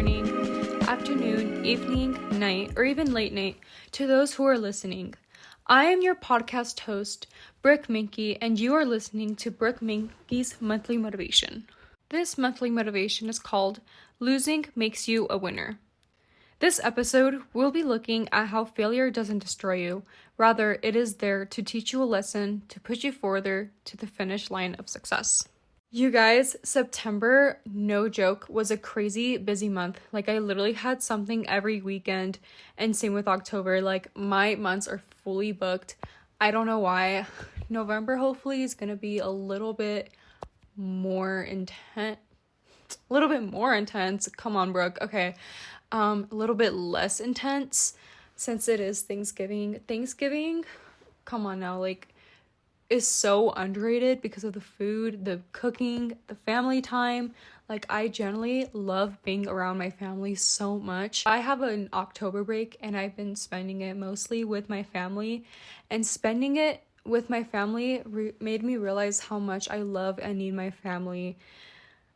morning, afternoon, evening, night, or even late night to those who are listening. I am your podcast host, Brooke Minky, and you are listening to Brooke Minky's Monthly Motivation. This monthly motivation is called Losing Makes You a Winner. This episode, we'll be looking at how failure doesn't destroy you. Rather, it is there to teach you a lesson to push you further to the finish line of success. You guys, September, no joke, was a crazy busy month. Like, I literally had something every weekend, and same with October. Like, my months are fully booked. I don't know why. November, hopefully, is going to be a little bit more intense. Come on, Brooke. Okay. A little bit less intense since it is Thanksgiving. Come on now, like, is so underrated because of the food, the cooking, the family time. Like, I generally love being around my family so much. I have an October break and I've been spending it mostly with my family, and spending it with my family made me realize how much I love and need my family.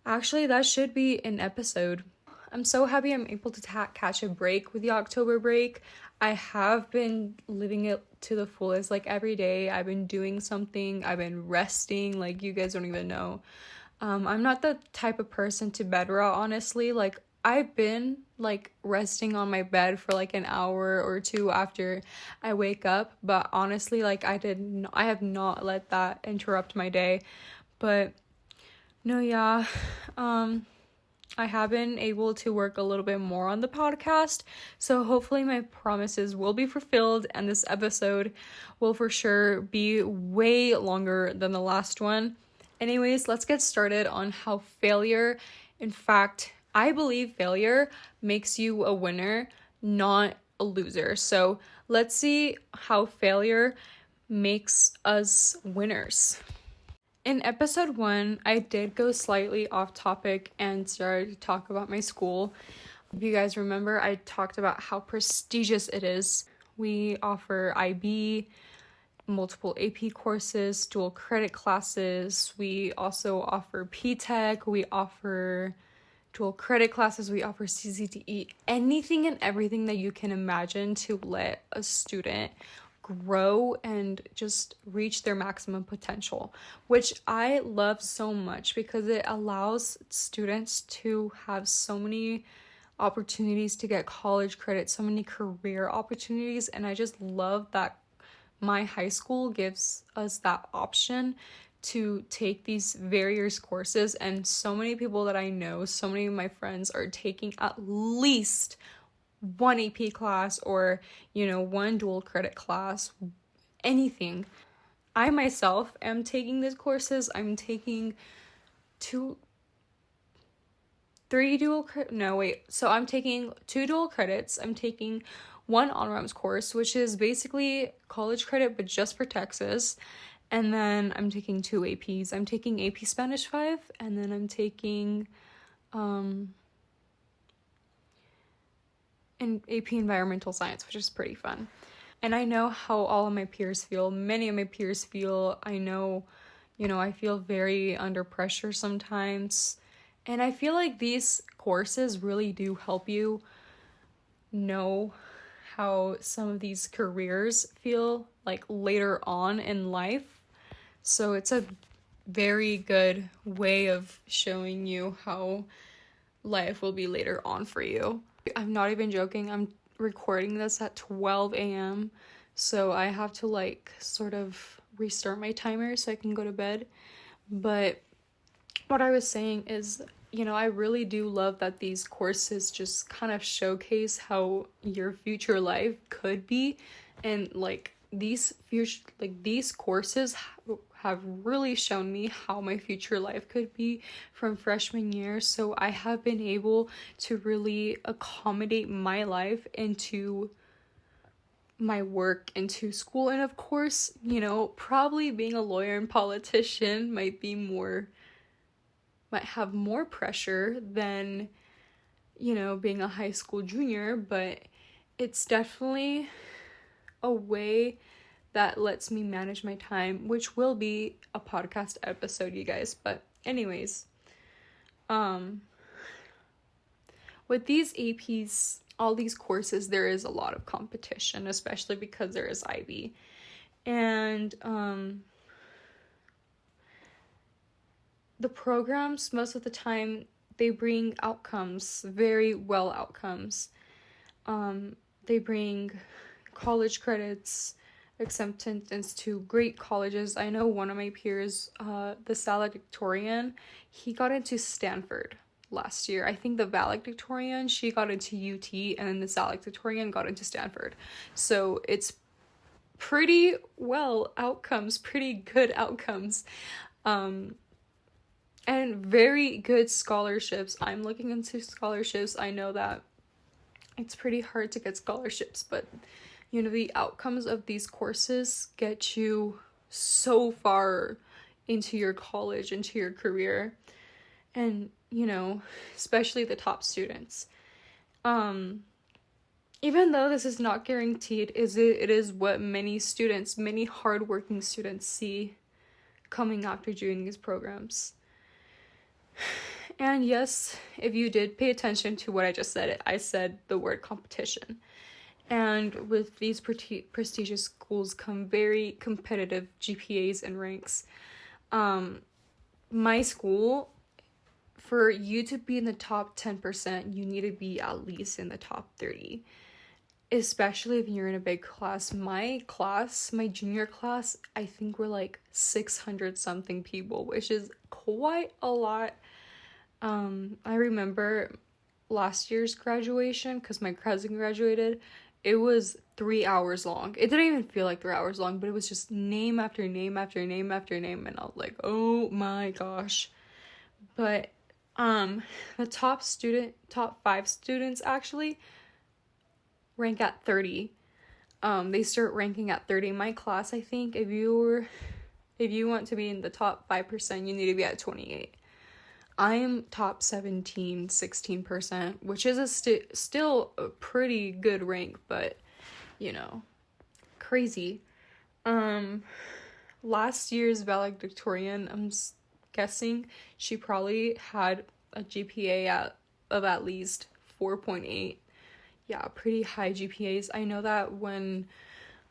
Actually, that should be an episode. I'm so happy I'm able to catch a break with the October break. I have been living it to the fullest. Like, every day I've been doing something. I've been resting. Like, you guys don't even know. I'm not the type of person to bed rot, honestly. Like, I've been, like, resting on my bed for, like, an hour or two after I wake up. But honestly, like, I have not let that interrupt my day. But, no, yeah. I have been able to work a little bit more on the podcast, so hopefully my promises will be fulfilled, and this episode will for sure be way longer than the last one. Anyways, let's get started on how failure, in fact, I believe failure makes you a winner, not a loser. So let's see how failure makes us winners. In episode 1, I did go slightly off topic and started to talk about my school. If you guys remember, I talked about how prestigious it is. We offer IB, multiple AP courses, dual credit classes. We also offer P-Tech. We offer dual credit classes. We offer CCTE. Anything and everything that you can imagine to let a student grow and just reach their maximum potential, which I love so much because it allows students to have so many opportunities to get college credit, so many career opportunities, and I just love that my high school gives us that option to take these various courses. And so many people that I know, so many of my friends are taking at least one AP class or, one dual credit class, anything. I myself am taking these courses. I'm taking So I'm taking 2 dual credits. I'm taking one on-ramps course, which is basically college credit, but just for Texas. And then I'm taking 2 APs. I'm taking AP Spanish 5, and then I'm taking, in AP Environmental Science, which is pretty fun. And I know how all of my peers feel. Many of my peers feel. I know, I feel very under pressure sometimes. And I feel like these courses really do help you know how some of these careers feel like later on in life. So it's a very good way of showing you how life will be later on for you. I'm not even joking. I'm recording this at 12 a.m. So I have to sort of restart my timer so I can go to bed. But what I was saying is, I really do love that these courses just kind of showcase how your future life could be. And these courses have really shown me how my future life could be from freshman year. So I have been able to really accommodate my life into my work, into school. And of course, probably being a lawyer and politician might have more pressure than, being a high school junior, but it's definitely a way that lets me manage my time, which will be a podcast episode, you guys. But anyways, with these APs, all these courses, there is a lot of competition, especially because there is IB. And the programs, most of the time, they bring outcomes, very well outcomes. They bring college credits, acceptance to great colleges. I know one of my peers, the valedictorian, he got into Stanford last year. I think the valedictorian, she got into UT, and then the valedictorian got into Stanford. So it's pretty well outcomes, pretty good outcomes. And very good scholarships. I'm looking into scholarships. I know that it's pretty hard to get scholarships, but you know, the outcomes of these courses get you so far into your college, into your career, and you know, especially the top students. Even though this is not guaranteed, it is what many students, many hardworking students see coming after doing these programs. And yes, if you did pay attention to what I just said, I said the word competition. And with these prestigious schools come very competitive GPAs and ranks. My school, for you to be in the top 10%, you need to be at least in the top 30. Especially if you're in a big class. My junior class, I think we're like 600 something people, which is quite a lot. I remember last year's graduation, because my cousin graduated, it was 3 hours long. It didn't even feel like 3 hours long, but it was just name after name after name after name, and I was like, oh my gosh. But the top 5 students actually rank at 30. They start ranking at 30. My class, I think, if you want to be in the top 5%, you need to be at 28. I am top 17, 16%, which is still a pretty good rank, but, you know, crazy. Last year's valedictorian, I'm guessing she probably had a GPA of at least 4.8. Yeah, pretty high GPAs. I know that when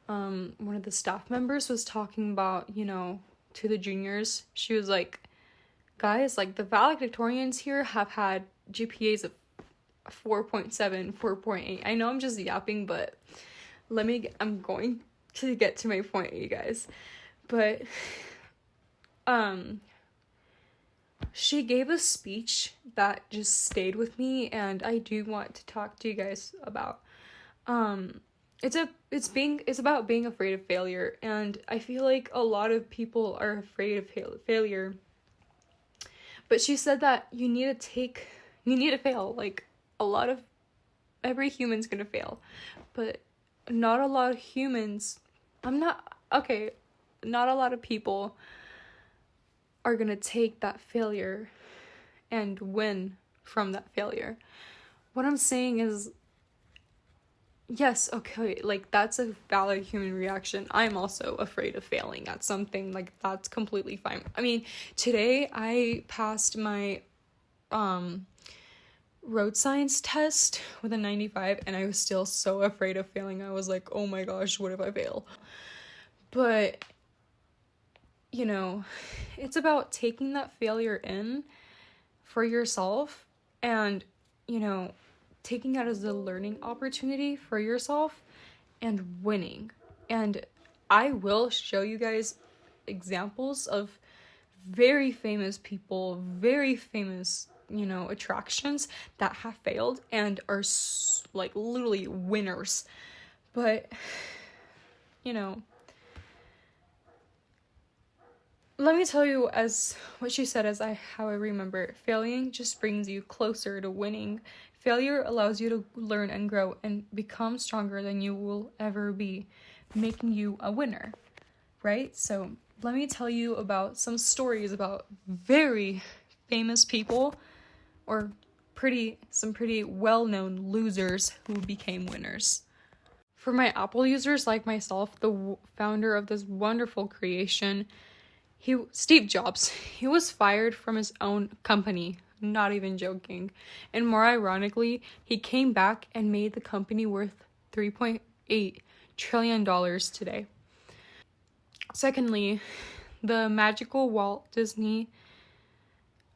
one of the staff members was talking about, you know, to the juniors, she was like, guys, like, the valedictorians here have had GPAs of 4.7, 4.8. I know I'm just yapping, but I'm going to get to my point, you guys. But, she gave a speech that just stayed with me, and I do want to talk to you guys about. It's about being afraid of failure, and I feel like a lot of people are afraid of failure. But she said that you need to fail. Like, every human's gonna fail, but not a lot of humans. Not a lot of people are gonna take that failure and win from that failure. What I'm saying is, yes, okay, like, that's a valid human reaction. I'm also afraid of failing at something. Like, that's completely fine. I mean, today I passed my road science test with a 95, and I was still so afraid of failing. I was like, oh my gosh, what if I fail? But, you know, it's about taking that failure in for yourself and, you know, taking it as a learning opportunity for yourself and winning. And I will show you guys examples of very famous people, very famous, you know, attractions that have failed and are like literally winners. But, you know, let me tell you, as what she said, how I remember, failing just brings you closer to winning. Failure allows you to learn and grow and become stronger than you will ever be, making you a winner, right? So let me tell you about some stories about very famous people, or some pretty well-known losers who became winners. For my Apple users like myself, the founder of this wonderful creation, Steve Jobs, he was fired from his own company Not even joking. And more ironically, he came back and made the company worth $3.8 trillion today. Secondly, the magical Walt Disney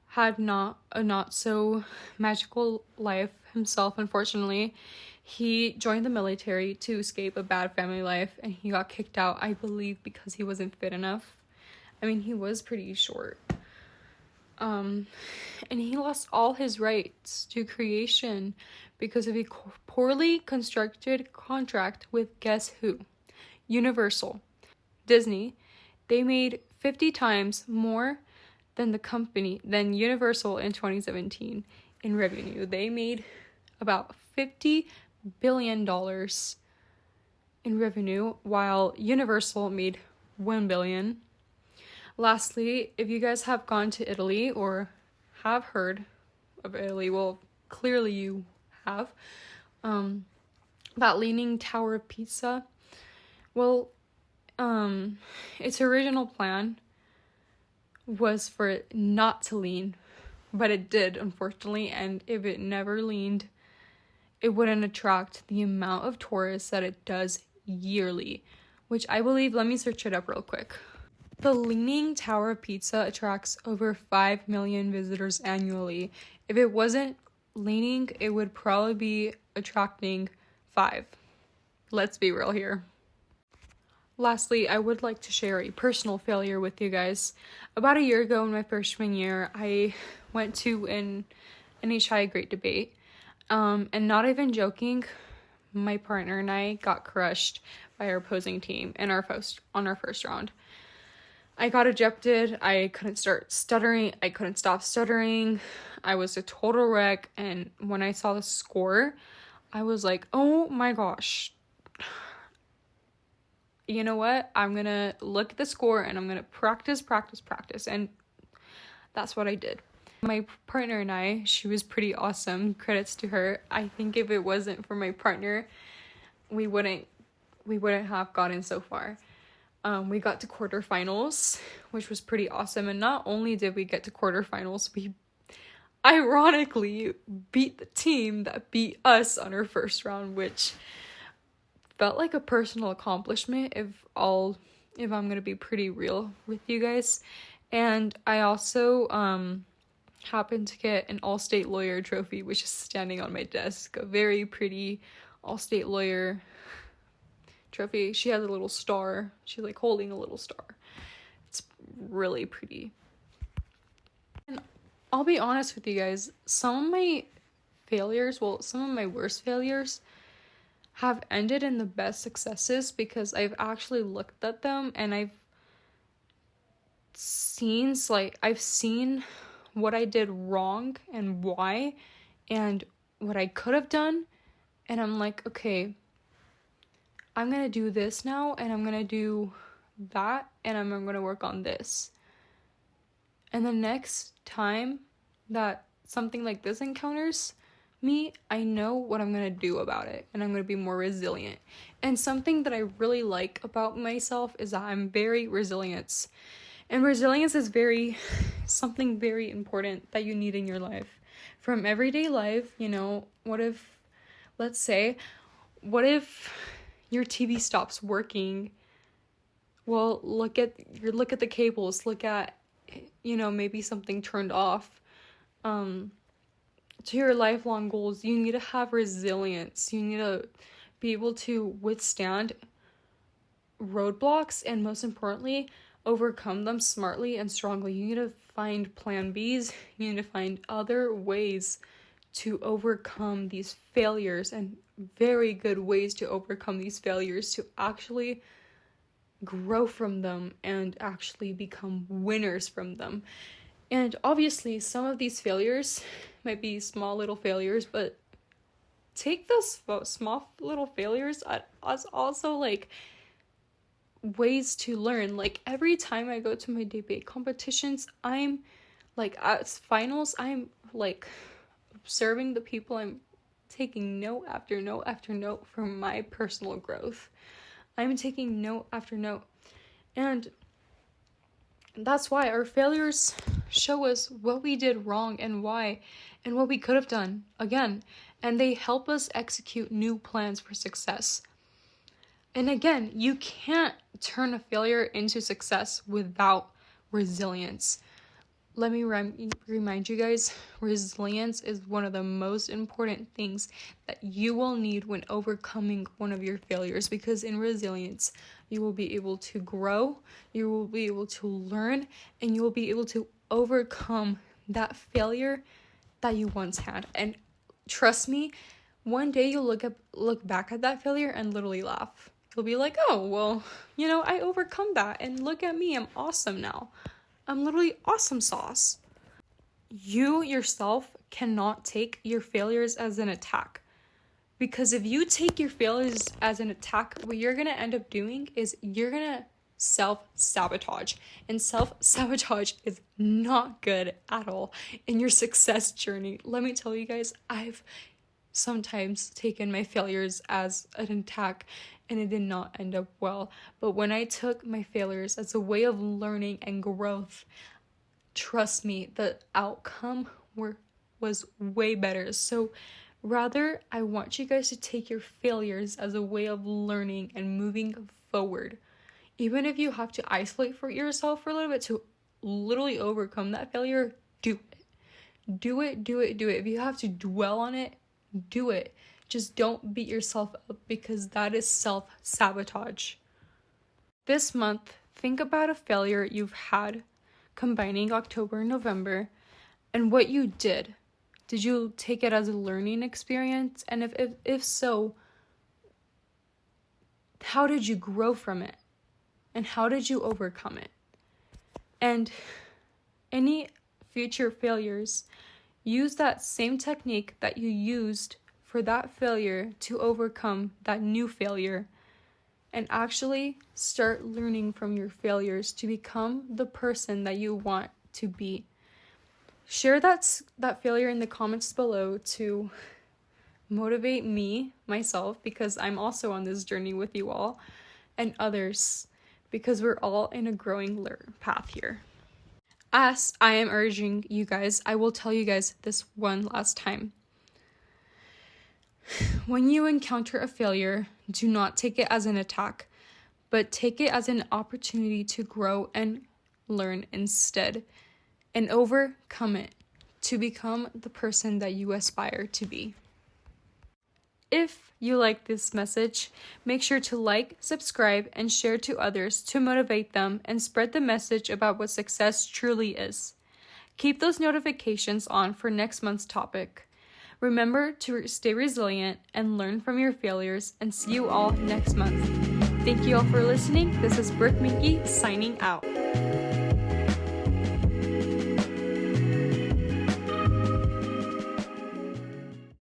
had not so magical life himself, unfortunately. He joined the military to escape a bad family life, and he got kicked out, I believe, because he wasn't fit enough. I mean, he was pretty short. And he lost all his rights to creation because of a poorly constructed contract with, guess who? Universal. Disney. They made 50 times more than Universal in 2017 in revenue. They made about $50 billion in revenue, while Universal made $1 billion. Lastly, if you guys have gone to Italy or have heard of Italy, well, clearly you have, that Leaning Tower of Pisa, well, its original plan was for it not to lean, but it did, unfortunately, and if it never leaned, it wouldn't attract the amount of tourists that it does yearly, which I believe, let me search it up real quick. The Leaning Tower of Pisa attracts over 5 million visitors annually. If it wasn't leaning, it would probably be attracting 5. Let's be real here. Lastly, I would like to share a personal failure with you guys. About a year ago in my freshman year, I went to an NHI Great Debate. And not even joking, my partner and I got crushed by our opposing team on our first round. I got ejected. I couldn't stop stuttering. I was a total wreck. And when I saw the score, I was like, oh my gosh. You know what? I'm going to look at the score and I'm going to practice. And that's what I did. My partner and I, she was pretty awesome. Credits to her. I think if it wasn't for my partner, we wouldn't have gotten so far. We got to quarterfinals, which was pretty awesome. And not only did we get to quarterfinals, we ironically beat the team that beat us on our first round, which felt like a personal accomplishment if I'm gonna be pretty real with you guys. And I also happened to get an All-State Lawyer trophy, which is standing on my desk. A very pretty All-State Lawyer trophy. She has a little star. She's like holding a little star. It's really pretty. And I'll be honest with you guys, some of my worst failures have ended in the best successes because I've actually looked at them and I've seen what I did wrong and why and what I could have done, and I'm like, okay, I'm gonna do this now, and I'm gonna do that, and I'm gonna work on this. And the next time that something like this encounters me, I know what I'm gonna do about it, and I'm gonna be more resilient. And something that I really like about myself is that I'm very resilient. And resilience is something very important that you need in your life. From everyday life, what if your TV stops working? Well, look at the cables, look at, maybe something turned off. To your lifelong goals, you need to have resilience. You need to be able to withstand roadblocks and, most importantly, overcome them smartly and strongly. You need to find plan Bs. You need to find other ways to overcome these failures, and very good ways to overcome these failures to actually grow from them and actually become winners from them. And obviously, some of these failures might be small little failures, but take those small little failures as also like ways to learn. Like every time I go to my debate competitions, I'm like at finals, I'm like observing the people. I'm taking note after note after note for my personal growth. I'm taking note after note. And that's why our failures show us what we did wrong and why, and what we could have done again. And they help us execute new plans for success. And again, you can't turn a failure into success without resilience. Let me remind you guys, resilience is one of the most important things that you will need when overcoming one of your failures, because in resilience, you will be able to grow, you will be able to learn, and you will be able to overcome that failure that you once had. And trust me, one day you'll look back at that failure and literally laugh. You'll be like, oh, well, I overcome that, and look at me, I'm awesome now. I'm literally awesome sauce. You yourself cannot take your failures as an attack. Because if you take your failures as an attack, what you're going to end up doing is you're going to self-sabotage. And self-sabotage is not good at all in your success journey. Let me tell you guys, I've sometimes taken my failures as an attack, and it did not end up well. But when I took my failures as a way of learning and growth, trust me, the outcome was way better. So rather, I want you guys to take your failures as a way of learning and moving forward. Even if you have to isolate for yourself for a little bit to literally overcome that failure, do it. Do it, do it, do it. If you have to dwell on it, do it. Just don't beat yourself up, because that is self-sabotage. This month, think about a failure you've had, combining October and November, and what you did. Did you take it as a learning experience? And if so, how did you grow from it? And how did you overcome it? And any future failures, use that same technique that you used for that failure to overcome that new failure, and actually start learning from your failures to become the person that you want to be. Share that failure in the comments below to motivate myself, because I'm also on this journey with you all, and others, because we're all in a growing path here. As I am urging you guys, I will tell you guys this one last time. When you encounter a failure, do not take it as an attack, but take it as an opportunity to grow and learn instead, and overcome it to become the person that you aspire to be. If you like this message, make sure to like, subscribe, and share to others to motivate them and spread the message about what success truly is. Keep those notifications on for next month's topic. Remember to stay resilient and learn from your failures, and see you all next month. Thank you all for listening. This is Brooke Minky signing out.